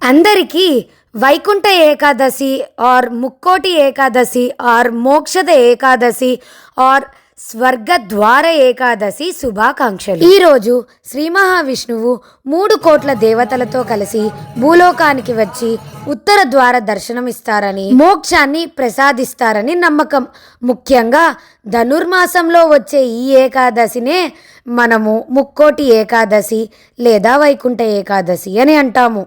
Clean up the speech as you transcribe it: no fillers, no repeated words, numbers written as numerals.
అందరికీ Vaikuntha Ekadashi or Mukkoti Ekadashi or Mokshada Ekadashi or Swargadwara Ekadashi శుభాకాంక్షలు. ఈరోజు శ్రీ మహావిష్ణువు 3 కోట్ల దేవతలతో కలిసి భూలోకానికి వచ్చి ఉత్తర ద్వార దర్శనమిస్తారని, మోక్షాన్ని ప్రసాదిస్తారని నమ్మకం. ముఖ్యంగా ధనుర్మాసంలో వచ్చే ఈ ఏకాదశినే మనము ముక్కోటి ఏకాదశి లేదా వైకుంఠ ఏకాదశి అని అంటాము.